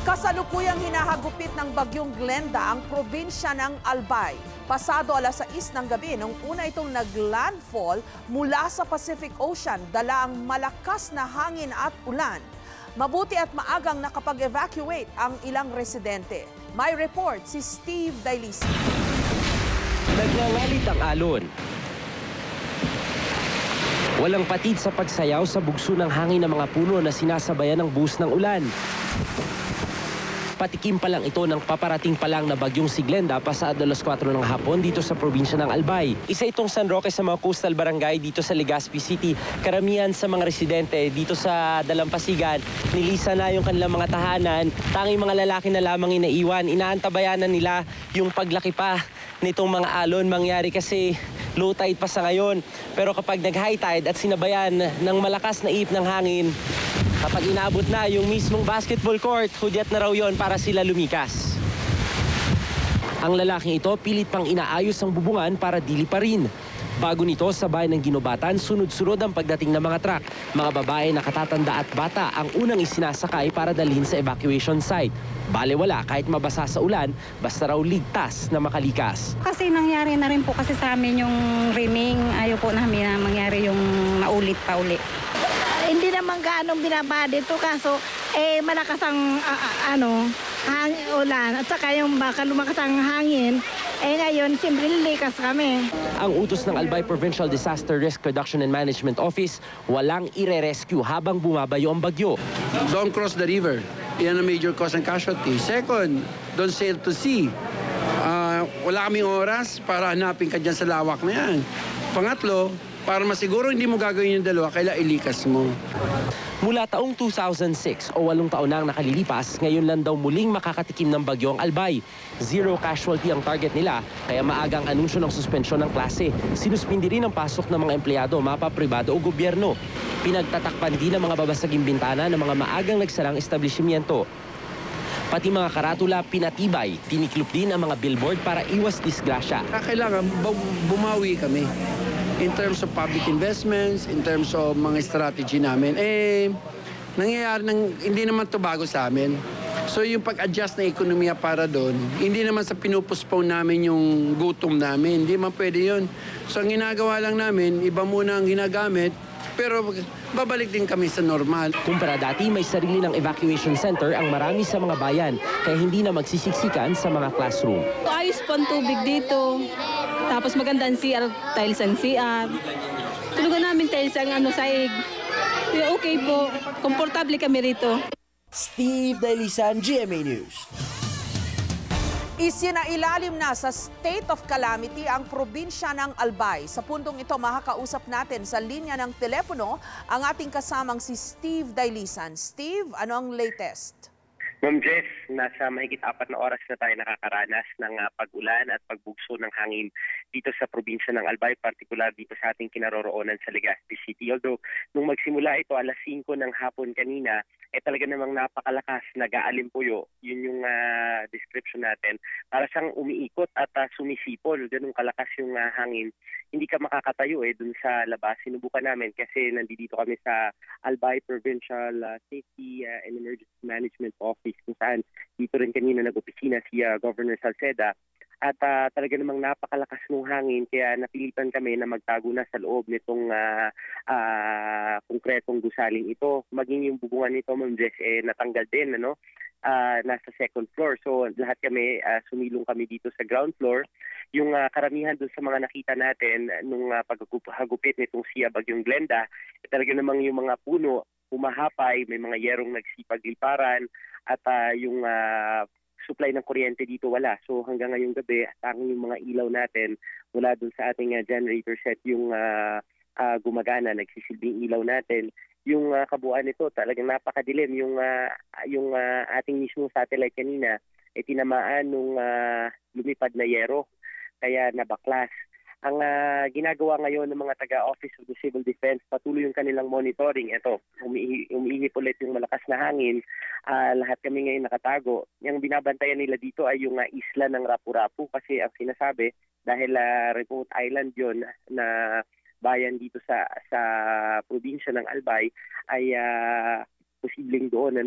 Kasalukuyang hinahagupit ng bagyong Glenda ang probinsya ng Albay. Pasado alas 6 ng gabi nung una itong naglandfall mula sa Pacific Ocean, dala ang malakas na hangin at ulan. Mabuti at maagang nakapag-evacuate ang ilang residente. May report si Steve Dailisa. Nagngangalit ang alon. Walang patid sa pagsayaw sa bugso ng hangin ng mga puno na sinasabayan ng buhos ng ulan. Patikim pa lang ito ng paparating pa lang na bagyong si Glenda pasado alas 4 ng hapon dito sa probinsya ng Albay. Isa itong San Roque sa mga coastal barangay dito sa Legazpi City. Karamihan sa mga residente dito sa Dalampasigan, nilisa na yung kanilang mga tahanan. Tanging mga lalaki na lamang inaiwan. Inaantabayanan nila yung paglaki pa nitong mga alon mangyari kasi low tide pa sa ngayon. Pero kapag nag-high tide at sinabayan ng malakas na ihip ng hangin, kapag inaabot na yung mismong basketball court, hudyat na raw yon para sila lumikas. Ang lalaking ito pilit pang inaayos ang bubungan para dili pa rin. Bago nito sa bayan ng Ginobatan, sunod-sunod ang pagdating ng mga truck. Mga babae, nakatatanda at bata ang unang isinasakay para dalhin sa evacuation site. Balewala kahit mabasa sa ulan, basta raw ligtas na makalikas. Kasi nangyari na rin po kasi sa amin yung rimming. Ayaw po namin na mangyari yung maulit pa uli. Hindi naman gaanong binaba dito kaso malakas ang ulan at saka yung baka lumakas ang hangin. Ngayon, simple likas kami. Ang utos ng Albay Provincial Disaster Risk Reduction and Management Office, walang ire-rescue habang bumabayo ang bagyo. Don't cross the river. Yan ang major cause ng casualty. Second, don't sail to sea. Wala kaming oras para hanapin ka dyan sa lawak na yan. Pangatlo, para masiguro hindi mo gagawin yung dalawa, kailangan ilikas mo. Mula taong 2006 o 8 taon na ang nakalilipas, ngayon lang daw muling makakatikim ng bagyo ang Albay. Zero casualty ang target nila, kaya maagang anunsyo ng suspensyon ng klase. Sinuspindi rin ang pasok ng mga empleyado, mapa pribado o gobyerno. Pinagtatakpan din ang mga babasaging bintana ng mga maagang nagsarang establishmento. Pati mga karatula pinatibay, tiniklop din ang mga billboard para iwas disgrasya. Kailangan bumawi kami. In terms of public investments, in terms of mga strategy namin, nangyayari hindi naman to bago sa amin. So yung pag-adjust na ekonomiya para doon, hindi naman sa pinupospone namin yung gutom namin. Hindi man pwede yun. So ang ginagawa lang namin, iba muna ang ginagamit, pero babalik din kami sa normal. Kumpara dati, may sarili ng evacuation center ang marami sa mga bayan, kaya hindi na magsisiksikan sa mga classroom. Ayos po ang tubig dito. Tapos maganda ang CR, tiles ang CR. Tulugan namin tiles ang saig. Okay po, komportable kami rito. Steve Dailisa, GMA News. Isinailalim na sa state of calamity ang probinsya ng Albay. Sa puntong ito, makakausap natin sa linya ng telepono ang ating kasamang si Steve Dailisan. Steve, ano ang latest? Ma'am Jess, nasa mahigit 4 na oras na tayo nakakaranas ng pag-ulan at pagbugso ng hangin dito sa probinsya ng Albay, partikular dito sa ating kinaroroonan sa Legazpi City. Although, nung magsimula ito alas 5 ng hapon kanina, talaga namang napakalakas, nag-aalimpuyo. Yun yung description natin. Para siyang umiikot at sumisipol, ganun kalakas yung hangin. Hindi ka makakatayo dun sa labas. Sinubukan namin kasi nandito kami sa Albay Provincial Safety and Emergency Management Office kung saan dito rin kanina nag-opisina si Governor Salceda. At talaga namang napakalakas ng hangin kaya napilitan kami na magtago na sa loob nitong konkretong gusaling ito. Maging yung bubungan nito, Ma'am Jess, natanggal din, nasa second floor. So lahat kami, sumilong kami dito sa ground floor. Yung karamihan dun sa mga nakita natin nung paghagupit nitong bagyong Glenda, talaga namang yung mga puno humahapay, may mga yerong nagsipagliparan at yung supply ng kuryente dito wala. So hanggang ngayong gabi, tanging yung mga ilaw natin mula dun sa ating generator set yung gumagana, nagsisilbing ilaw natin. Yung kabuuan nito talagang napakadilim. Yung ating mismong satellite kanina ay tinamaan nung lumipad na yero, kaya nabaklas. Ang ginagawa ngayon ng mga taga-Office of the Civil Defense, patuloy yung kanilang monitoring. Ito, umiihip ulit yung malakas na hangin. Lahat kami ngayon nakatago. Yung binabantayan nila dito ay yung isla ng Rapu-Rapu kasi ang sinasabi, dahil remote island yon na bayan dito sa probinsya ng Albay, ay posibleng doon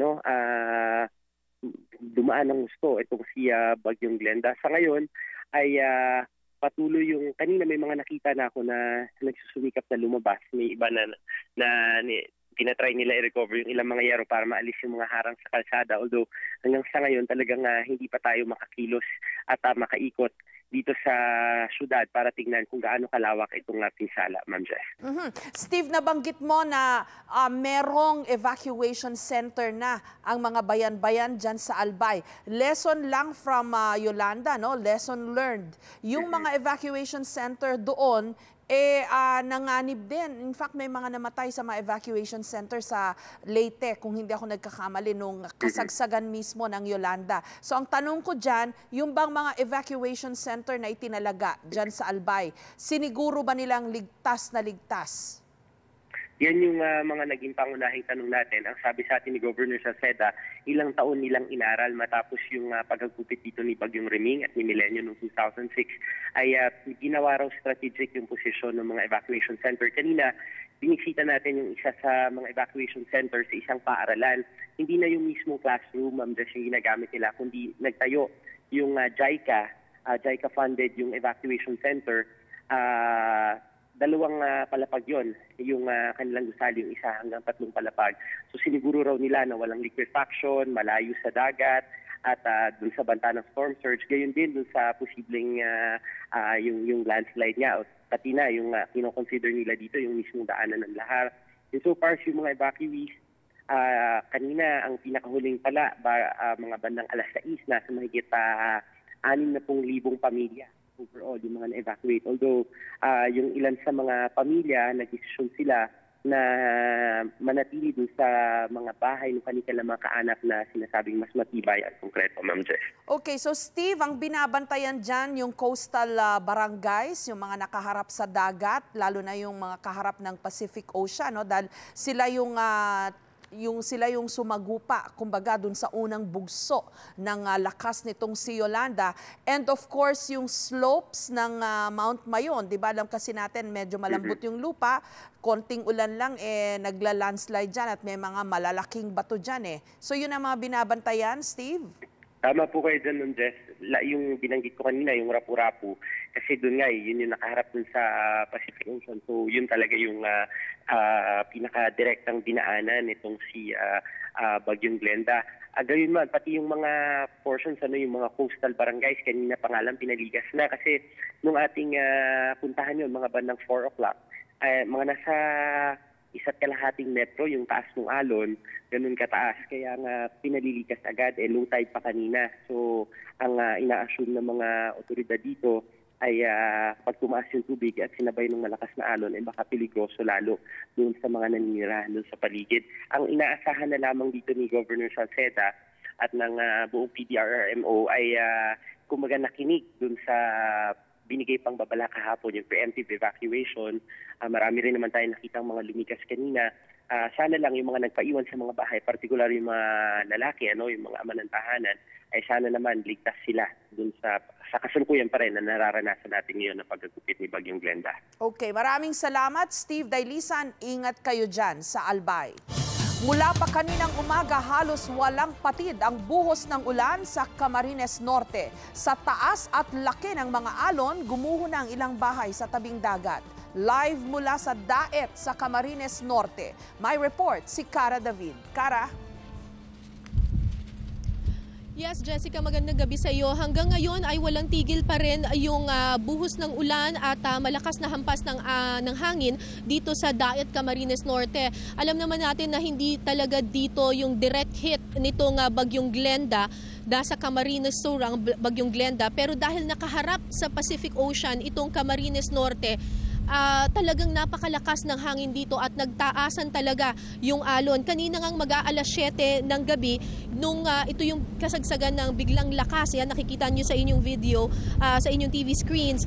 dumaan ng gusto itong si Bagyong Glenda. Sa ngayon ay patuloy yung, kanina may mga nakita na ako na nagsusumikap na lumabas. May iba na tinatry nila i-recover yung ilang mga yero para maalis yung mga harang sa kalsada. Although hanggang sa ngayon talagang hindi pa tayo makakilos at makaikot dito sa syudad para tingnan kung gaano kalawak itong pinsala, Ma'am Jess. Steve, nabanggit mo na merong evacuation center na ang mga bayan-bayan dyan sa Albay. Lesson lang from Yolanda, no? Lesson learned. Yung mga evacuation center doon, nanganib din. In fact, may mga namatay sa mga evacuation center sa Leyte, kung hindi ako nagkakamali, nung kasagsagan mismo ng Yolanda. So ang tanong ko dyan, yung bang mga evacuation center na itinalaga dyan sa Albay, siniguro ba nilang ligtas na ligtas? Yan yung mga naging pangunahing tanong natin. Ang sabi sa atin ni Governor Salceda, ilang taon nilang inaral matapos yung paghagupit dito ni Bagyong Reming at ni Milenio noong 2006 ay ginawa raw strategic yung posisyon ng mga evacuation center. Kanina, binisita natin yung isa sa mga evacuation center sa isang paaralan. Hindi na yung mismong classroom, just yung ginagamit nila, kundi nagtayo yung JICA funded yung evacuation center. Dalawang palapag yon, yung kanilang gusali, yung isa hanggang 3 palapag. So siniguro raw nila na walang liquefaction, malayo sa dagat, at dun sa banta ng storm surge. Gayon din dun sa posibleng yung landslide niya. Pati na yung kinoconsider nila dito yung mismong daanan ng lahar. And so far, yung mga evacuees, kanina ang pinakahuling pala, mga bandang 6:00, nasa mahigit 60,000 pamilya overall yung mga na-evacuate. Although yung ilan sa mga pamilya, nag-desisyon sila na manatili dun sa mga bahay ng kanilang mga kaanak na sinasabing mas matibay at konkreto, Ma'am Jess. Okay, so Steve, ang binabantayan dyan yung coastal barangays, yung mga nakaharap sa dagat, lalo na yung mga kaharap ng Pacific Ocean, no? Dahil sila yung sumagupa, kumbaga, dun sa unang bugso ng lakas nitong si Yolanda. And of course, yung slopes ng Mount Mayon, di ba? Alam kasi natin, medyo malambot yung lupa, konting ulan lang, nagla-landslide dyan at may mga malalaking bato dyan. So yun ang mga binabantayan, Steve? Tama po kayo dyan, Ma'am Jess. Yung binanggit ko kanina, yung Rapu-Rapu, kasi doon nga, yun yung nakaharap dun sa Pacific Ocean. So yun talaga yung pinaka-direktang dinaanan itong si Bagyong Glenda. Gayun man, pati yung mga portions, yung mga coastal barangays, kanina pangalan pinaligas na. Kasi nung ating puntahan yun, mga bandang 4 o'clock, mga nasa 1.5 metro yung taas ng alon, ganun kataas. Kaya nga pinalilikas agad, low tide pa kanina. So ang ina-assume ng mga otoridad dito ay pag tumaas yung tubig at sinabay ng malakas na alon, ay baka peligroso lalo doon sa mga naninirahan doon sa paligid. Ang inaasahan na lamang dito ni Governor Salceda at ng buong PDRRMO ay kumaga nakinig doon sa binigay pang babala kahapon, yung preemptive evacuation. Marami rin naman tayo nakitang mga lumikas kanina. Sana lang yung mga nagpaiwan sa mga bahay, particular yung mga lalaki, yung mga ama ng tahanan, ay sana naman ligtas sila dun sa kasalukuyan pa rin na nararanasan natin ngayon na pagkagupit ni Bagyong Glenda. Okay, maraming salamat, Steve Dailisan. Ingat kayo dyan sa Albay. Mula pa kaninang umaga, halos walang patid ang buhos ng ulan sa Camarines Norte. Sa taas at laki ng mga alon, gumuho na ang ilang bahay sa tabing dagat. Live mula sa Daet sa Camarines Norte. May report si Cara David. Cara? Yes, Jessica, magandang gabi sa iyo. Hanggang ngayon ay walang tigil pa rin yung buhos ng ulan at malakas na hampas ng hangin dito sa Daet, Camarines Norte. Alam naman natin na hindi talaga dito yung direct hit nitong Bagyong Glenda sa Camarines Sur ang Bagyong Glenda. Pero dahil nakaharap sa Pacific Ocean itong Camarines Norte, talagang napakalakas ng hangin dito at nagtaasan talaga yung alon. Kanina ngang mag-aalas 7 ng gabi, nung ito yung kasagsagan ng biglang lakas, yan nakikita nyo sa inyong video, sa inyong TV screens,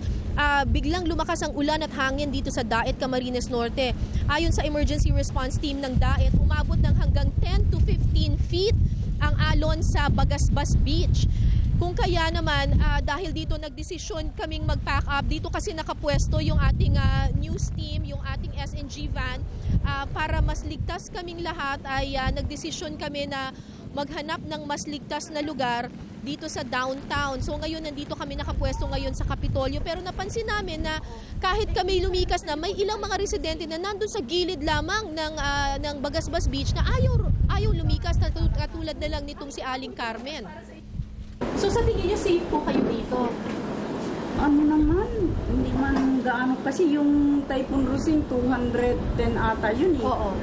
biglang lumakas ang ulan at hangin dito sa Daet, Camarines Norte. Ayon sa emergency response team ng Daet, umabot ng hanggang 10 to 15 feet ang alon sa Bagasbas Beach. Kung kaya naman, dahil dito nagdesisyon kaming mag-pack up, dito kasi nakapwesto yung ating news team, yung ating SNG van, para mas ligtas kaming lahat ay nagdesisyon kami na maghanap ng mas ligtas na lugar dito sa downtown. So ngayon nandito kami nakapwesto ngayon sa Kapitolyo, pero napansin namin na kahit kami lumikas na, may ilang mga residente na nandun sa gilid lamang ng Bagasbas Beach na ayaw lumikas, katulad na lang nitong si Aling Carmen. So sa tingin niyo safe po kayo dito? Ano naman, hindi man gaano kasi yung Typhoon Rosing 210 ata yun eh. Oo.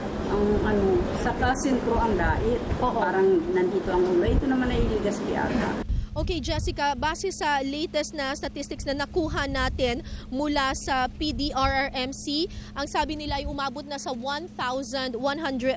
Ang saka sentro ang dait. Parang nandito ang ulo. Ito naman ay Legazpi ata. Okay, Jessica, base sa latest na statistics na nakuha natin mula sa PDRRMC, ang sabi nila ay umabot na sa 1,100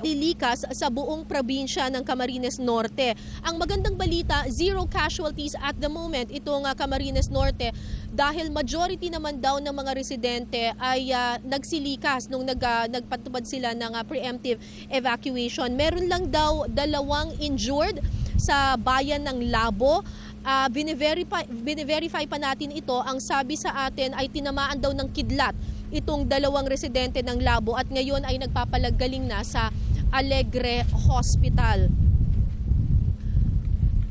lilikas sa buong probinsya ng Camarines Norte. Ang magandang balita, 0 casualties at the moment itong Camarines Norte dahil majority naman daw ng mga residente ay nagsilikas nung nagpatupad sila ng preemptive evacuation. Meron lang daw 2 injured sa bayan ng Labo. Bine-verify pa natin ito. Ang sabi sa atin ay tinamaan daw ng kidlat itong 2 residente ng Labo at ngayon ay nagpapalagaling na sa Alegre Hospital.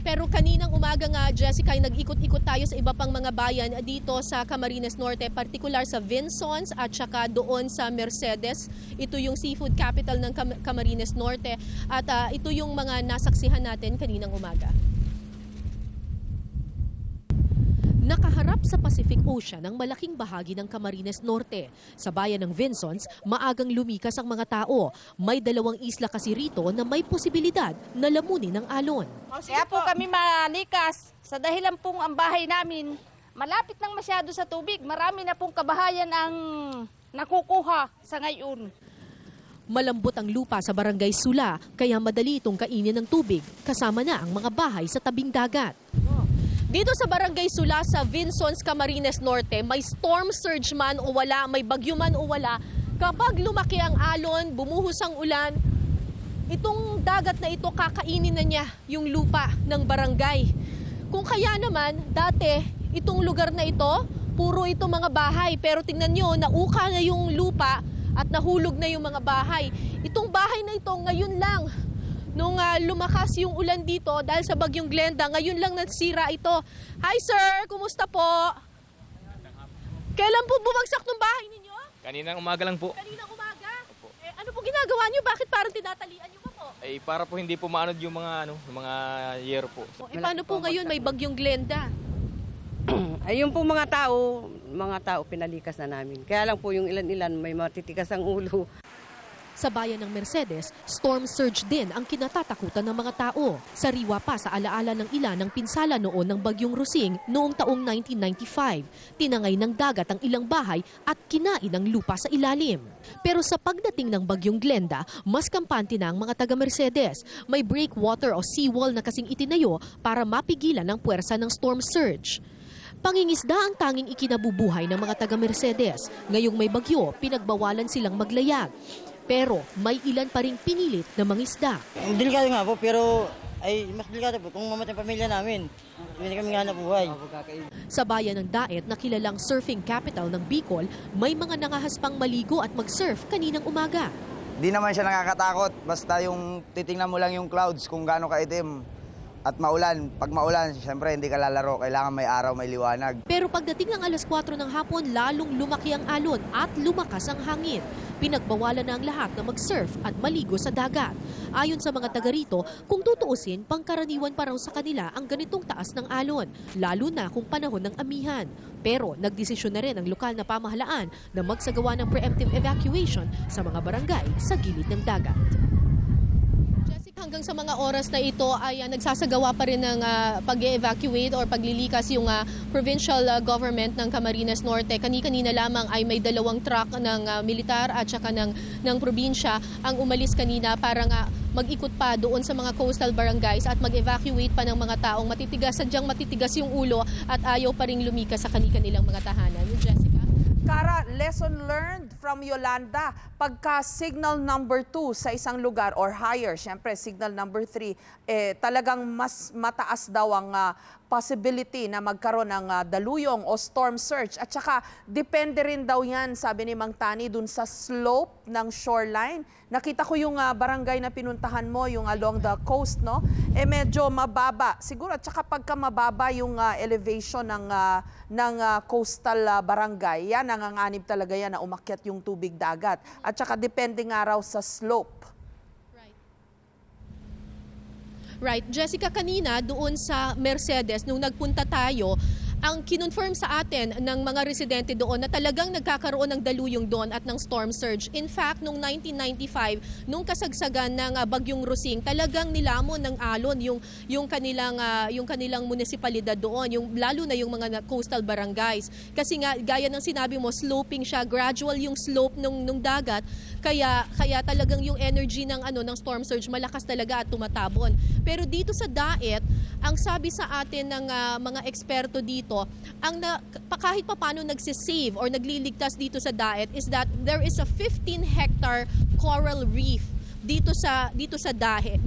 Pero kaninang umaga nga, Jessica, ay nag-ikot-ikot tayo sa iba pang mga bayan dito sa Camarines Norte, partikular sa Vinsons at saka doon sa Mercedes. Ito yung seafood capital ng Camarines Norte at ito yung mga nasaksihan natin kaninang umaga. Nakaharap sa Pacific Ocean ang malaking bahagi ng Camarines Norte. Sa bayan ng Vinsons, maagang lumikas ang mga tao. May 2 isla kasi rito na may posibilidad na lamunin ng alon. Kaya po kami malikas sa dahilan pong ang bahay namin malapit nang masyado sa tubig. Marami na pong kabahayan ang nakukuha sa ngayon. Malambot ang lupa sa Barangay Sula, kaya madali itong kainin ng tubig, kasama na ang mga bahay sa tabing dagat. Dito sa Barangay Sula sa Vinsons, Camarines Norte, may storm surge man o wala, may bagyo man o wala, kapag lumaki ang alon, bumuhos ang ulan, itong dagat na ito kakainin na niya yung lupa ng barangay. Kung kaya naman, dati itong lugar na ito, puro ito mga bahay, pero tingnan nyo, nauka na yung lupa at nahulog na yung mga bahay. Itong bahay na ito ngayon lang, nung lumakas yung ulan dito dahil sa bagyong Glenda, ngayon lang nasira ito. Hi sir, kumusta po? Kailan po bumagsak ng bahay ninyo? Kaninang umaga lang po. Kaninang umaga? Ano po ginagawa nyo? Bakit parang tinatalian nyo pa po? Para po hindi po maanod yung mga mga yero po. Paano po ngayon may bagyong Glenda? Ayun po mga tao pinalikas na namin. Kaya lang po yung ilan-ilan may matitigas ang ulo. Sa bayan ng Mercedes, storm surge din ang kinatatakutan ng mga tao. Sariwa pa sa alaala ng ilan ng pinsala noon ng Bagyong Rosing noong taong 1995. Tinangay ng dagat ang ilang bahay at kinain ang lupa sa ilalim. Pero sa pagdating ng Bagyong Glenda, mas kampante na ang mga taga-Mercedes. May breakwater o seawall na kasing itinayo para mapigilan ang puwersa ng storm surge. Pangingisda ang tanging ikinabubuhay ng mga taga-Mercedes. Ngayong may bagyo, pinagbawalan silang maglayag. Pero may ilan pa ring pinilit na mangisda. Delikado nga po, pero mas delikado po kung mamatay ang pamilya namin. Hindi kami hanap buhay. Sa bayan ng Daet na kilalang surfing capital ng Bicol, may mga nangahaspang maligo at mag-surf kaninang umaga. Di naman siya nakakatakot, basta yung titingnan mo lang yung clouds kung gaano kaitim. At maulan. Pag maulan, siyempre hindi ka lalaro. Kailangan may araw, may liwanag. Pero pagdating ng 4:00 ng hapon, lalong lumaki ang alon at lumakas ang hangin. Pinagbawalan na ang lahat na mag-surf at maligo sa dagat. Ayon sa mga taga rito, kung tutuusin, pangkaraniwan pa raw sa kanila ang ganitong taas ng alon, lalo na kung panahon ng amihan. Pero nagdesisyon na rin ang lokal na pamahalaan na magsagawa ng preemptive evacuation sa mga barangay sa gilid ng dagat. Hanggang sa mga oras na ito ay nagsasagawa pa rin ng pag-evacuate or paglilikas yung provincial government ng Camarines Norte. Kani-kanina lamang ay may 2 truck ng militar at saka ng probinsya ang umalis kanina para mag-ikot pa doon sa mga coastal barangays at mag-evacuate pa ng mga taong matitigas. Sadyang matitigas yung ulo at ayaw pa rin lumikas sa kani-kanilang mga tahanan. Jessica? Kara, lesson learned from Yolanda, pagka signal number 2 sa isang lugar or higher, syempre signal number 3, talagang mas mataas daw ang possibility na magkaroon ng daluyong o storm surge. At saka depende rin daw yan, sabi ni Mang Tani, dun sa slope ng shoreline. Nakita ko yung barangay na pinuntahan mo, yung along the coast, no? Medyo mababa. Siguro, at saka pagka mababa yung elevation ng coastal barangay, yan, nanganganib talaga yan na umakyat yung tubig dagat. At saka depende nga raw sa slope. Right. Jessica, kanina doon sa Mercedes, nung nagpunta tayo, ang kinonfirm sa atin ng mga residente doon na talagang nagkakaroon ng daluyong doon at ng storm surge. In fact, noong 1995, nung kasagsagan ng Bagyong Rosing, talagang nilamon ng alon yung kanilang munisipalidad doon, lalo na yung mga coastal barangays. Kasi nga, gaya ng sinabi mo, sloping siya, gradual yung slope nung dagat, kaya talagang yung energy ng storm surge malakas talaga at tumatabon. Pero dito sa Daet, ang sabi sa atin ng mga eksperto dito, kahit paano nagsisave or nagliligtas dito sa Daet is that there is a 15-hectare coral reef dito sa Daet.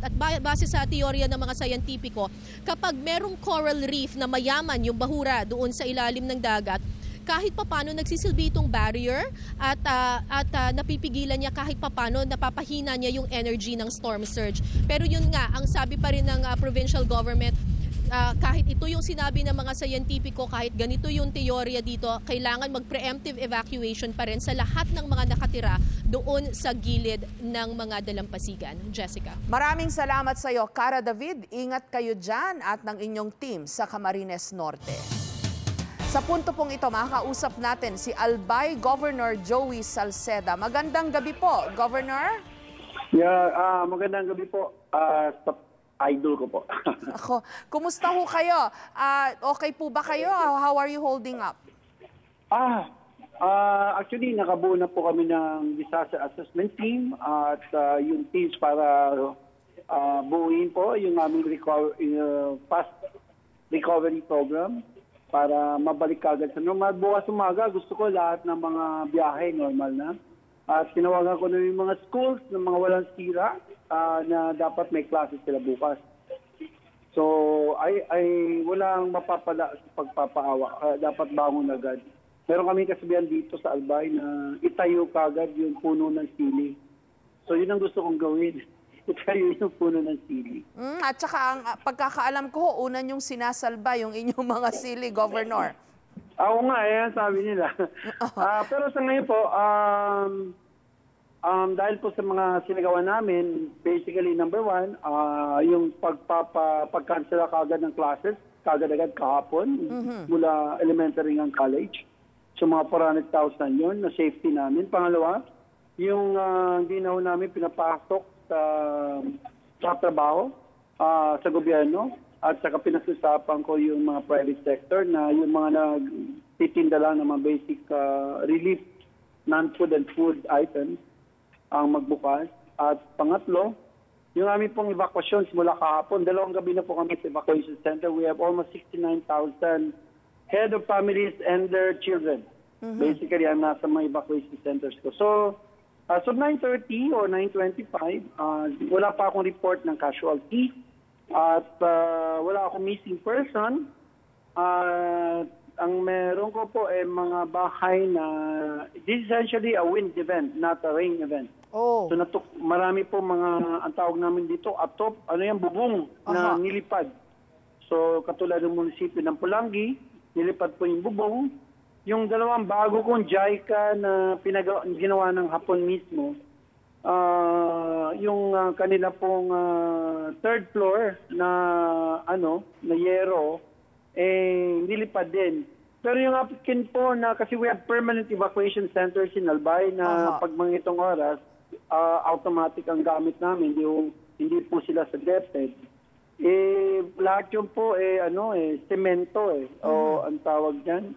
At base sa teorya ng mga sayantipiko, kapag merong coral reef na mayaman yung bahura doon sa ilalim ng dagat, kahit papano nagsisilbi itong barrier at napipigilan niya kahit papano, napapahina niya yung energy ng storm surge. Pero yun nga, ang sabi pa rin ng provincial government, kahit ito yung sinabi ng mga sayantipiko, kahit ganito yung teorya dito, kailangan mag-preemptive evacuation pa rin sa lahat ng mga nakatira doon sa gilid ng mga dalampasigan. Jessica. Maraming salamat sa iyo, Kara David. Ingat kayo dyan at ng inyong team sa Camarines Norte. Sa punto pong ito, makakausap natin si Albay Governor Joey Salceda. Magandang gabi po, Governor. Yeah, magandang gabi po. Idol ko po. Ako, kumusta ho kayo? Okay po ba kayo? How are you holding up? Actually, nakabuo na po kami ng disaster assessment team at yung teams para buuin po yung aming fast recovery program para mabalik kagad sa normal. Bukas umaga, gusto ko lahat ng mga biyahe normal na. At tinawagan ko na yung mga schools ng mga walang sira na dapat may classes sila bukas. So, ay walang mapapala sa pagpapaawa. Dapat bangon agad. Meron kami kasabihan dito sa Albay na itayo kagad yung puno ng sili. So, yun ang gusto kong gawin. Itayo yung puno ng sili. At saka, ang pagkakaalam ko, unan yung sinasalba yung inyong mga sili, Governor. Oo nga, sabi nila. Pero sa ngayon po, dahil po sa mga sinagawa namin, basically number 1, yung pagkansela kagad ng classes, kagad-agad kahapon, mula elementary hanggang college. So mga 400,000 yun na safety namin. Pangalawa, yung hindi na ho namin pinapasok sa trabaho sa gobyerno at saka pinag-usapan ko yung mga private sector na yung mga nagtitinda lang ng mga basic relief, non-food and food items ang magbukas. At pangatlo, yung aming pong evacuation mula kahapon, 2 gabi na po kami sa evacuation center. We have almost 69,000 head of families and their children. Basically, ang nasa mga evacuation centers ko. So 9:30 or 9:25, wala pa akong report ng casualty at wala akong missing person. Ang meron ko po ay mga bahay na, this is essentially a wind event, not a rain event. So marami po mga, ang tawag namin dito, atop, bubong na nilipad. So katulad ng munisipyo ng Pulangi, nilipad po yung bubong. Yung 2 bago kong JICA na ginawa ng hapon mismo, yung kanila pong 3rd floor na na yero, nilipad din. Pero yung applicant po na, kasi we have permanent evacuation centers in Albay na pag mga itong oras, automatic ang gamit namin, hindi po sila sa DepEd. Lahat yun po semento o ang tawag diyan,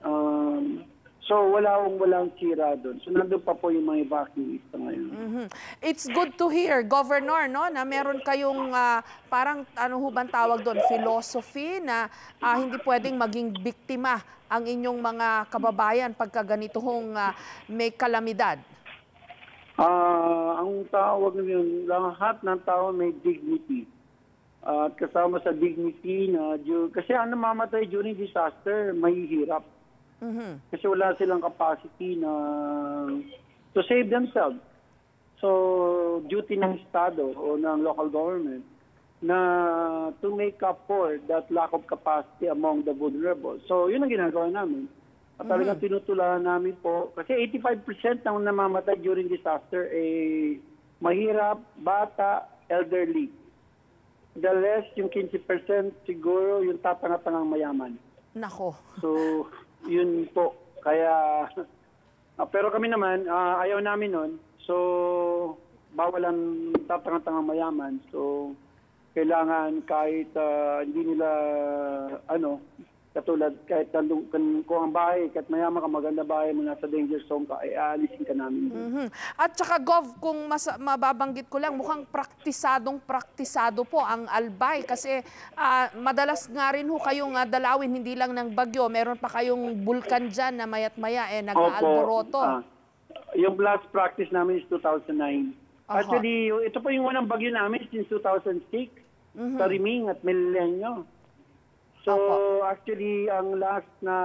So walang sira doon. So nandun pa po yung mga evacuees ngayon. It's good to hear, Governor, no, na meron kayong parang ano ho bang tawag doon, philosophy na hindi pwedeng maging biktima ang inyong mga kababayan pagka ganito hong may kalamidad. Ang tawag yun, lahat ng tao may dignity. At kasama sa dignity na kasi ang namamatay during disaster, mahihirap. Kasi wala silang capacity na to save themselves. So, duty ng Estado o ng local government na to make up for that lack of capacity among the vulnerable. So, yun ang ginagawa namin. At talagang tinutulahan namin po. Kasi 85% ng namamatay during disaster ay mahirap, bata, elderly. The rest, yung 15% siguro, yung tatanga-tangang mayaman. Nako. So, yun po. Kaya, pero kami naman, ayaw namin nun. So, bawal ang tatanga-tangang mayaman. So, kailangan kahit hindi nila, katulad, kahit kung ang bahay, kahit mayaman ka, maganda bahay mo, nasa danger zone ka, ay aalisin ka namin. At saka, Gov, kung mababanggit ko lang, mukhang praktisado po ang Albay. Kasi madalas nga rin ho kayong dalawin, hindi lang ng bagyo. Meron pa kayong bulkan dyan na mayat maya nag-aalboroto. Yung last practice namin is 2009. Actually, ito po yung unang bagyo namin since 2006. Sa Riming at Milenyo. So, actually, ang last na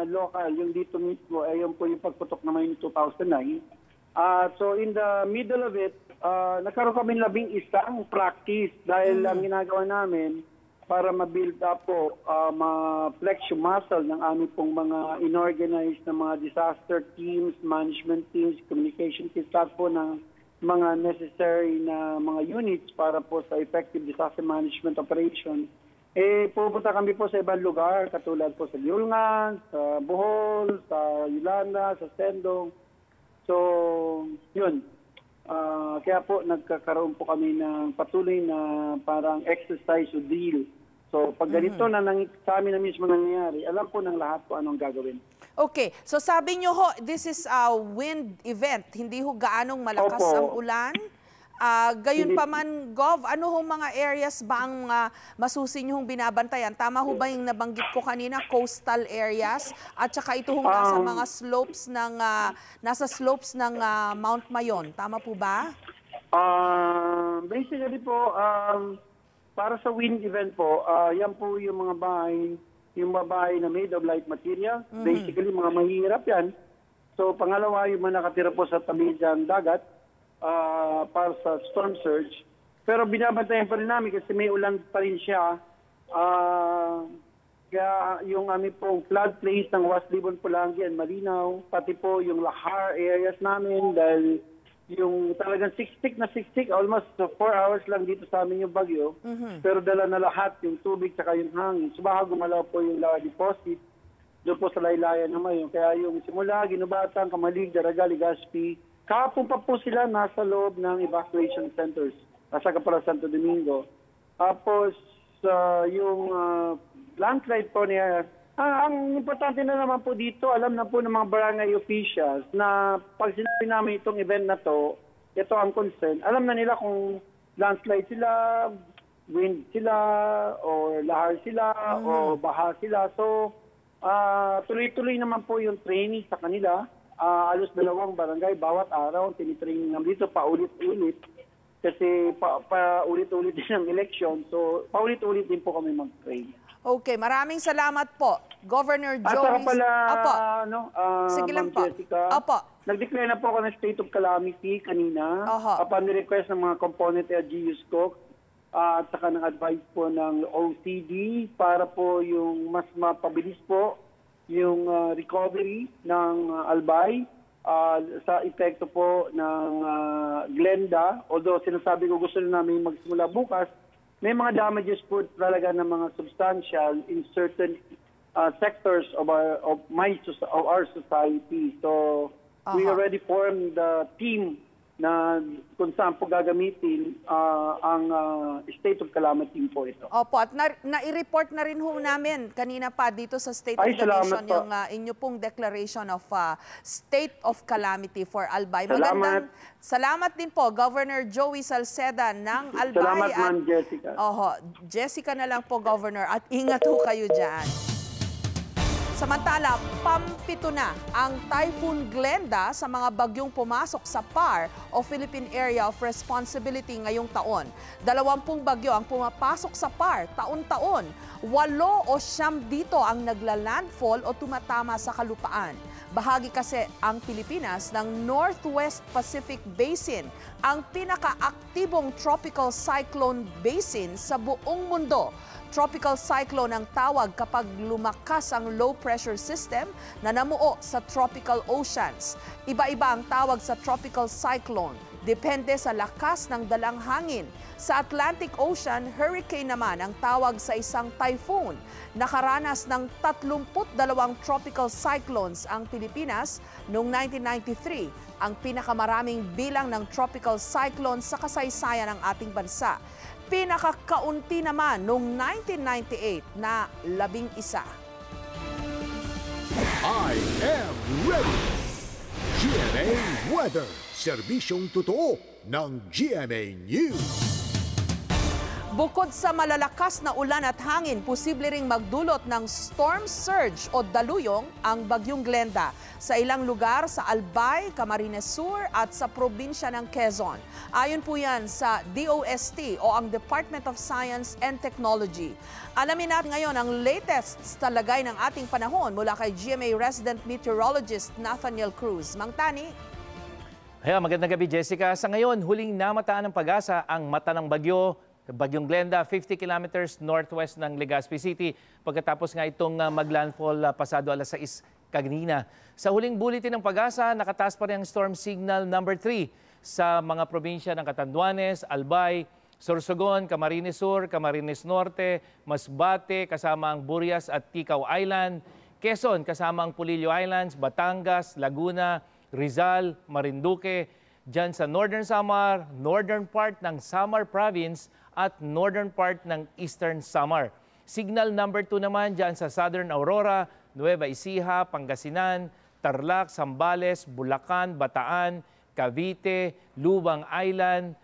local, yung dito mismo, ay yung po yung pagputok naman yung 2009. So, in the middle of it, nagkaroon kami 11 practice dahil ang ginagawa namin para ma-build up po, ma-flex yung muscle ng aming pong mga inorganized na mga disaster teams, management teams, communication teams, lahat po ng mga necessary na mga units para po sa effective disaster management operation. Pupunta kami po sa ibang lugar, katulad po sa Yulngan, sa Bohol, sa Yolanda, sa Sendong. So, yun. Kaya po nagkakaroon po kami ng patuloy na parang exercise o drill. So, pag ganito na sa amin na mismo nangyayari, alam po ng lahat po anong gagawin. Okay. So, sabi nyo ho, this is a wind event. Hindi ho gaanong malakas ang ulan? Gayon pa man, Gov, ano hong mga areas ba ang masusi nyo hong binabantayan? Tama ho ba yung nabanggit ko kanina, coastal areas? At saka ito hong nasa mga slopes ng, Mount Mayon. Tama po ba? Basically po, para sa wind event po, yan po yung mga bahay, na made of light material. Basically, mga mahirap yan. So, pangalawa, yung mga nakatira po sa tabi ng dagat, para sa storm surge. Pero binabantayan pa rin namin kasi may ulan pa rin siya. Kaya yung aming pong flood plains ng West Libon, Pulangi and Malinaw, pati po yung Lahar areas namin dahil yung talagang siksik, almost 4 hours lang dito sa amin yung bagyo. Pero dala na lahat yung tubig saka yung hangin. Subaha gumalaw po yung Lahar deposit doon po sa laylayan na Mayon. Kaya yung simula, Ginubatan, Kamalig, Daraga, Legazpi, kahapon pa po sila nasa loob ng evacuation centers nasa Kapara Santo Domingo. Tapos yung landslide po niya, ang importante na naman po dito, alam na po ng mga barangay officials na pag sinabi namin itong event na to, ito ang concern, alam na nila kung landslide sila, wind sila, o lahar sila, o baha sila. So, tuloy-tuloy naman po yung training sa kanila. Alos 2 barangay, bawat araw, tinitraining namin dito, paulit-ulit. Kasi paulit-ulit din ang election. So, paulit-ulit din po kami mag-train. Okay, maraming salamat po. Governor Joey. At saka pala, sige lang po. Jessica, nag-declare na po ako ng state of calamity kanina. Upon the request ng mga component LGUs ko, at saka ng advice po ng OCD para po yung mas mapabilis po yung recovery ng Albay sa epekto po ng Glenda. Although sinasabi ko gusto na namin magsimula bukas, may mga damages po talaga ng mga substantial in certain sectors of our society. So we already formed the team na kung saan po gagamitin ang state of calamity po ito. Opo, at nai-report na rin ho namin kanina pa dito sa State of the Nation yung inyo pong declaration of state of calamity for Albay. Salamat din po, Governor Joey Salceda ng Albay. Salamat, Ma'am Jessica. Jessica na lang po, Governor, at ingat ho kayo dyan. Samantala, pampito na ang Typhoon Glenda sa mga bagyong pumasok sa PAR o Philippine Area of Responsibility ngayong taon. 20 bagyo ang pumapasok sa PAR taon-taon. 8 o 9 dito ang nagla-landfall o tumatama sa kalupaan. Bahagi kasi ang Pilipinas ng Northwest Pacific Basin, ang pinaka-aktibong tropical cyclone basin sa buong mundo. Tropical cyclone ang tawag kapag lumakas ang low pressure system na namuo sa tropical oceans. Iba-iba ang tawag sa tropical cyclone. Depende sa lakas ng dalang hangin. Sa Atlantic Ocean, hurricane naman ang tawag sa isang typhoon. Nakaranas ng 32 tropical cyclones ang Pilipinas noong 1993, ang pinakamaraming bilang ng tropical cyclones sa kasaysayan ng ating bansa. Pinakakaunti naman noong 1998 na 11. I am ready! GMA Weather, serbisyong totoo ng GMA News. Bukod sa malalakas na ulan at hangin, posible ring magdulot ng storm surge o daluyong ang bagyong Glenda sa ilang lugar sa Albay, Camarines Sur at sa probinsya ng Quezon. Ayon po yan sa DOST o ang Department of Science and Technology. Alamin natin ngayon ang latest sa lagay ng ating panahon mula kay GMA resident meteorologist Nathaniel Cruz. Mang Tani. Magandang gabi, Jessica. Sa ngayon, huling namataan ng Pag-asa ang mata ng Bagyong Glenda, 50 kilometers northwest ng Legazpi City. Pagkatapos nga itong maglandfall pasado alas 6 kanina. Sa huling bulletin ng Pag-asa, nakataas pa rin ang storm signal number 3 sa mga probinsya ng Catanduanes, Albay, Sorsogon, Camarines Sur, Camarines Norte, Masbate, kasama ang Burias at Ticao Island, Quezon, kasama ang Pulillo Islands, Batangas, Laguna, Rizal, Marinduque, dyan sa Northern Samar, northern part ng Samar Province at northern part ng Eastern Samar. Signal number 2 naman dyan sa Southern Aurora, Nueva Ecija, Pangasinan, Tarlac, Zambales, Bulacan, Bataan, Cavite, Lubang Island,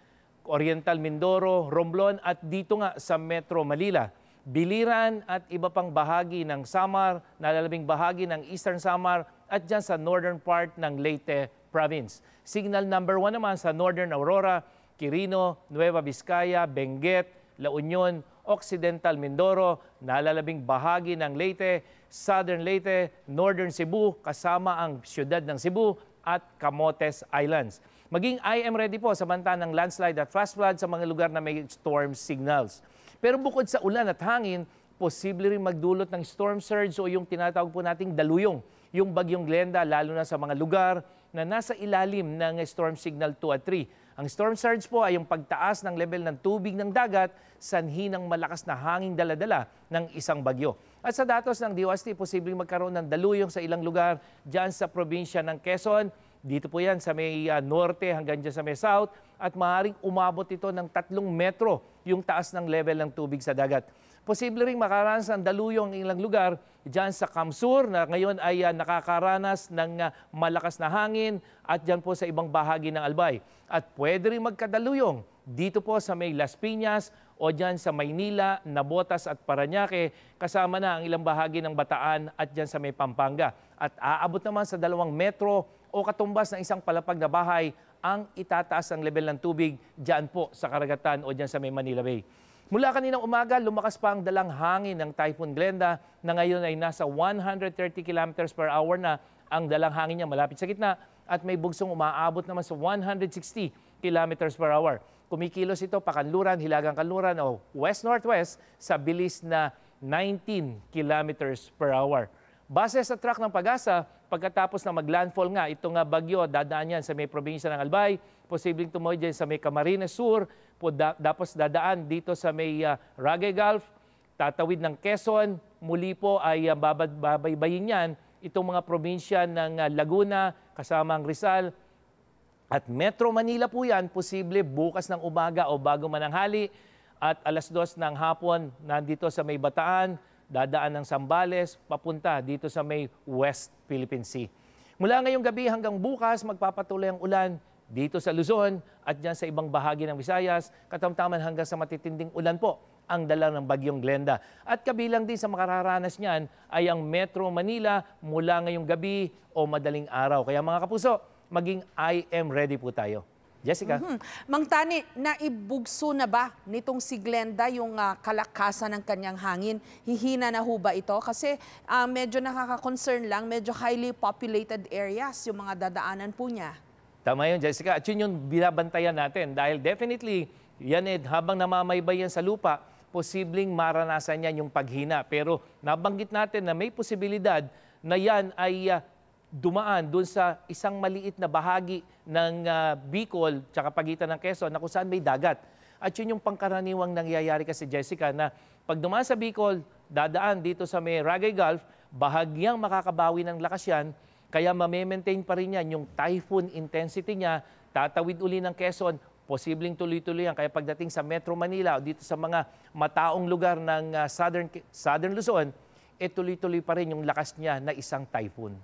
Oriental Mindoro, Romblon at dito nga sa Metro Manila. Biliran at iba pang bahagi ng Samar, nalalabing bahagi ng Eastern Samar at dyan sa northern part ng Leyte Province. Signal number 1 naman sa Northern Aurora, Quirino, Nueva Vizcaya, Benguet, La Union, Occidental Mindoro, nalalabing bahagi ng Leyte, Southern Leyte, Northern Cebu, kasama ang siyudad ng Cebu at Camotes Islands. Maging I am ready po sa banta ng landslide at flash flood sa mga lugar na may storm signals. Pero bukod sa ulan at hangin, posible rin magdulot ng storm surge o yung tinatawag po nating daluyong, yung bagyong Glenda, lalo na sa mga lugar na nasa ilalim ng storm signal 2 at 3. Ang storm surge po ay yung pagtaas ng level ng tubig ng dagat sanhi ng malakas na hanging daladala ng isang bagyo. At sa datos ng DOST, posibleng magkaroon ng daluyong sa ilang lugar dyan sa probinsya ng Quezon. Dito po yan sa may norte hanggang dyan sa may south at maaaring umabot ito ng 3 metro yung taas ng level ng tubig sa dagat. Posible ring makaranas ng daluyong ng ilang lugar dyan sa Kamsur na ngayon ay nakakaranas ng malakas na hangin at dyan po sa ibang bahagi ng Albay. At pwede rin magkadaluyong dito po sa may Las Piñas o dyan sa Maynila, Nabotas at Parañaque, kasama na ang ilang bahagi ng Bataan at dyan sa may Pampanga. At aabot naman sa 2 metro o katumbas ng isang palapag na bahay ang itataas ang level ng tubig dyan po sa karagatan o dyan sa may Manila Bay. Mula kaninang umaga, lumakas pa ang dalang hangin ng Typhoon Glenda na ngayon ay nasa 130 kilometers per hour na ang dalang hangin niya malapit sa gitna at may bugsong umaabot naman sa 160 kilometers per hour. Kumikilos ito pakanluran, hilagang kanluran o west-northwest sa bilis na 19 kilometers per hour. Base sa track ng Pag-asa, pagkatapos na maglandfall nga itong bagyo, dadaan yan sa may probinsya ng Albay, posibleng tumuloy dyan sa may Camarines Sur, tapos dadaan dito sa may Ragay Gulf, tatawid ng Quezon, muli po ay babaybayin yan itong mga probinsya ng Laguna, kasama ang Rizal, At Metro Manila po yan, posible bukas ng umaga o bago mananghali at alas 2 ng hapon nandito sa may Bataan, dadaan ng Zambales, papunta dito sa may West Philippine Sea. Mula ngayong gabi hanggang bukas, magpapatuloy ang ulan dito sa Luzon at dyan sa ibang bahagi ng Visayas, katamtaman hanggang sa matitinding ulan po ang dala ng bagyong Glenda. At kabilang din sa makararanas niyan ay ang Metro Manila mula ngayong gabi o madaling araw. Kaya mga kapuso, maging I am ready po tayo. Jessica? Mang Tani, naibugso na ba nitong si Glenda yung kalakasan ng kanyang hangin? Hihina na ho ba ito? Kasi medyo nakaka-concern lang, medyo highly populated areas yung mga dadaanan po niya. Tama yun, Jessica. At yun yung binabantayan natin dahil definitely, yan habang namamaybay yan sa lupa, posibleng maranasan yan yung paghina. Pero nabanggit natin na may posibilidad na yan ay dumaan doon sa isang maliit na bahagi ng Bicol tsaka pagitan ng Quezon na kung saan may dagat. At yun yung pangkaraniwang nangyayari kasi, Jessica, na pag dumaan sa Bicol, dadaan dito sa may Ragay Gulf, bahagyang makakabawi ng lakas yan, kaya mamaintain pa rin yan yung typhoon intensity niya, tatawid uli ng Quezon, posibleng tuloy-tuloy yan. Kaya pagdating sa Metro Manila o dito sa mga mataong lugar ng Southern Luzon, tuloy-tuloy pa rin yung lakas niya na isang typhoon.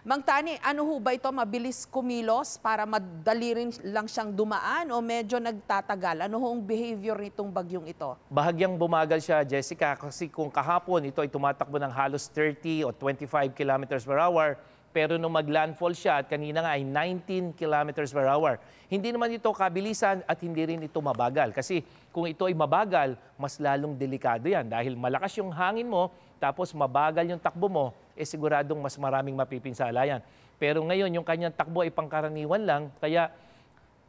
Mang Tani, ano ho ba ito? Mabilis kumilos para madali rin lang siyang dumaan o medyo nagtatagal? Ano ho ang behavior nitong bagyong ito? Bahagyang bumagal siya, Jessica, kasi kung kahapon ito ay tumatakbo ng halos 30 o 25 kilometers per hour, pero nung mag-landfall siya at kanina nga ay 19 kilometers per hour. Hindi naman ito kabilisan at hindi rin ito mabagal. Kasi kung ito ay mabagal, mas lalong delikado yan. Dahil malakas yung hangin mo, tapos mabagal yung takbo mo, siguradong mas maraming mapipinsala yan. Pero ngayon, yung kanyang takbo ay pangkaraniwan lang, kaya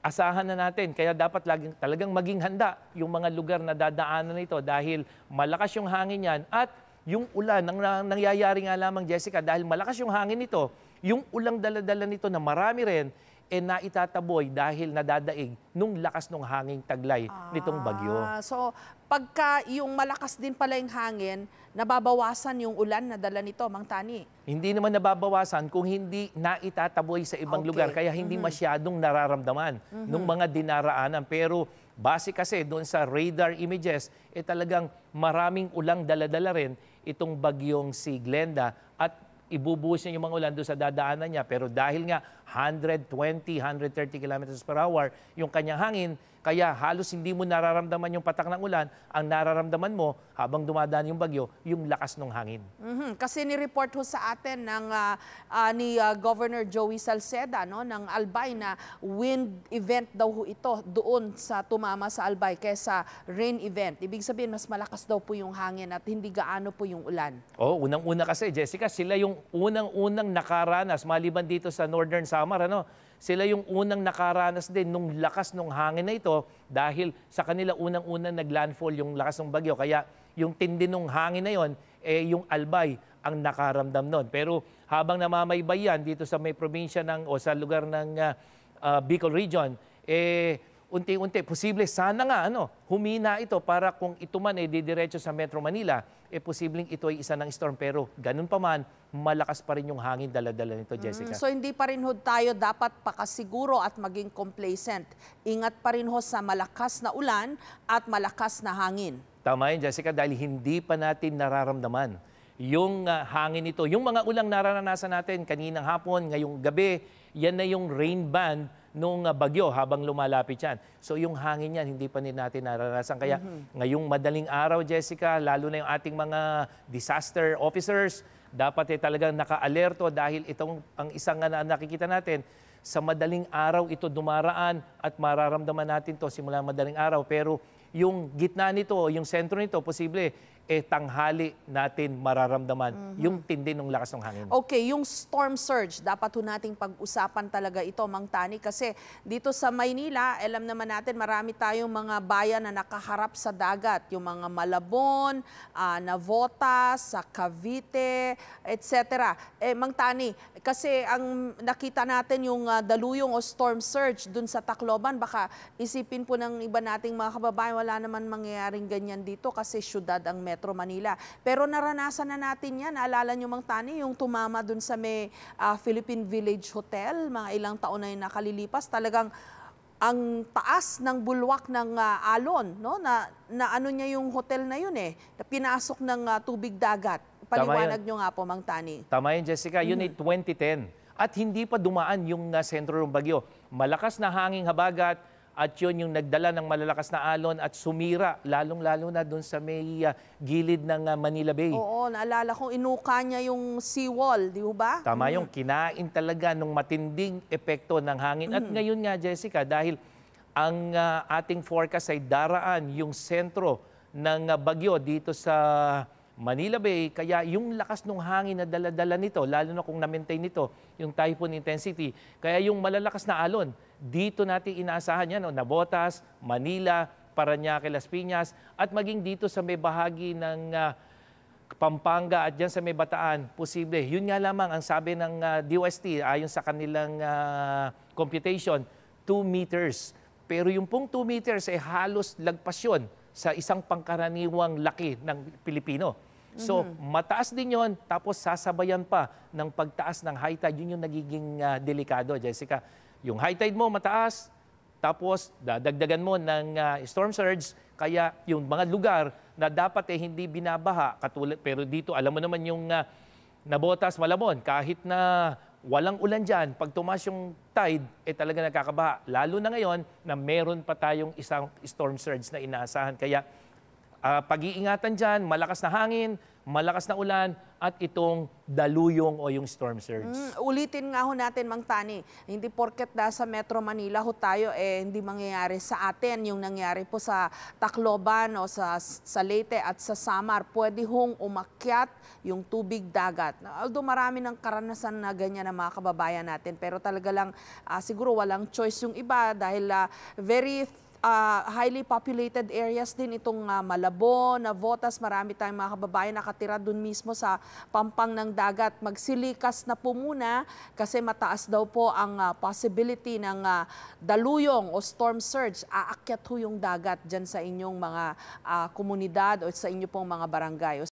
asahan na natin. Kaya dapat talagang maging handa yung mga lugar na dadaanan nito dahil malakas yung hangin yan at yung ulan, nangyayari nga lamang, Jessica, dahil malakas yung hangin nito, yung ulang dala-dala nito na marami rin, naitataboy dahil nadadaig nung lakas ng hanging taglay nitong bagyo. So, pagka yung malakas din pala yung hangin, nababawasan yung ulan na dala nito, Mang Tani? Hindi naman nababawasan kung hindi naitataboy sa ibang lugar, kaya hindi masyadong nararamdaman nung mga dinaraanan. Pero base kasi doon sa radar images, talagang maraming ulang dala-dala rin itong bagyong si Glenda at ibubuhos niya yung mga ulan doon sa dadaanan niya. Pero dahil nga 120, 130 kilometers per hour yung kanyang hangin, kaya halos hindi mo nararamdaman yung patak ng ulan. Ang nararamdaman mo habang dumadaan yung bagyo, yung lakas ng hangin. Kasi ni-report ho sa atin ng, ni Governor Joey Salceda ng Albay na wind event daw ho ito doon sa tumama sa Albay kaysa rain event. Ibig sabihin, mas malakas daw po yung hangin at hindi gaano po yung ulan. Unang-una kasi, Jessica, sila yung unang-unang nakaranas, maliban dito sa Northern Samar, sila yung unang nakaranas din nung lakas ng hangin na ito dahil sa kanila unang-unang naglandfall yung lakas ng bagyo. Kaya yung tindi ng hangin na yon, yung Albay ang nakaramdam nun. Pero habang namamaybay yan dito sa may probinsya o sa lugar ng Bicol Region, unti-unti, posible sana nga humina ito para kung ito man didiretso sa Metro Manila, posibleng ito ay isa ng storm. Pero ganun pa man, malakas pa rin yung hangin dala-dala nito, Jessica. So hindi pa rin ho tayo dapat pakasiguro at maging complacent. Ingat pa rin ho sa malakas na ulan at malakas na hangin. Tama yun, Jessica, dahil hindi pa natin nararamdaman yung hangin nito. Yung mga ulang naranasan natin kaninang hapon, ngayong gabi, yan na yung rain band nung bagyo habang lumalapit yan. So yung hangin yan, hindi pa natin naranasan. Kaya ngayong madaling araw, Jessica, lalo na yung ating mga disaster officers, dapat talagang naka-alerto dahil itong ang isang na nakikita natin, sa madaling araw ito dumaraan at mararamdaman natin to simula madaling araw. Pero yung gitna nito, yung sentro nito, posible tanghali natin mararamdaman yung tindi ng lakas ng hangin. Okay, yung storm surge, dapat ho nating pag-usapan talaga ito, Mang Tani, kasi dito sa Maynila, alam naman natin marami tayong mga bayan na nakaharap sa dagat, yung mga Malabon, Navotas, Cavite, etc. Mang Tani, kasi ang nakita natin yung daluyong o storm surge dun sa Tacloban, baka isipin po ng iba nating mga kababayan, wala naman mangyayaring ganyan dito kasi syudad ang Metro Metro Manila. Pero naranasan na natin yan. Naalala nyo, Mang Tani, yung tumama dun sa may Philippine Village Hotel, mga ilang taon na yung nakalilipas, talagang ang taas ng bulwak ng alon, no? na ano niya yung hotel na yun na pinasok ng tubig dagat. Paliwanag nyo nga po, Mang Tani. Tama yun, Jessica. Yun ay 2010. At hindi pa dumaan yung sentro ng bagyo. Malakas na hanging habagat at yun yung nagdala ng malalakas na alon at sumira, lalong-lalo na doon sa may gilid ng Manila Bay. Oo, naalala kong inuka niya yung seawall, di ba? Tama yung kinain talaga ng matinding epekto ng hangin. At ngayon nga, Jessica, dahil ang ating forecast ay daraan yung sentro ng bagyo dito sa Manila Bay, kaya yung lakas ng hangin na dala-dala nito, lalo na kung na-maintain nito, yung typhoon intensity, kaya yung malalakas na alon, dito natin inaasahan yan, Navotas, Manila, Parañaque, Las Piñas, at maging dito sa may bahagi ng Pampanga at dyan sa may Bataan, posible. Yun nga lamang ang sabi ng DOST, ayon sa kanilang computation, 2 meters. Pero yung pong 2 meters ay halos lagpas yun sa isang pangkaraniwang laki ng Pilipino. So, mataas din yon, tapos sasabayan pa ng pagtaas ng high tide. Yun yung nagiging delikado, Jessica. Yung high tide mo mataas, tapos dadagdagan mo ng storm surge, kaya yung mga lugar na dapat hindi binabaha, katulad, pero dito alam mo naman yung Navotas, Malabon, kahit na walang ulan dyan, pag tumaas yung tide, talaga nakakabaha. Lalo na ngayon na meron pa tayong isang storm surge na inaasahan. Kaya pag-iingatan dyan, malakas na hangin, malakas na ulan, at itong daluyong o yung storm surge. Ulitin nga ho natin, Mang Tani, hindi porket sa Metro Manila ho tayo, hindi mangyayari sa atin yung nangyari po sa Tacloban o sa Leyte at sa Samar. Pwede hong umakyat yung tubig dagat. Although marami ng karanasan na ganyan ng mga kababayan natin, pero talaga lang siguro walang choice yung iba dahil very highly populated areas din itong Malabon, Navotas, marami tayong mga kababayan nakatira dun mismo sa pampang ng dagat. Magsilikas na po muna kasi mataas daw po ang possibility ng daluyong o storm surge. Aakyat ho yung dagat dyan sa inyong mga komunidad o sa inyo pong mga barangay.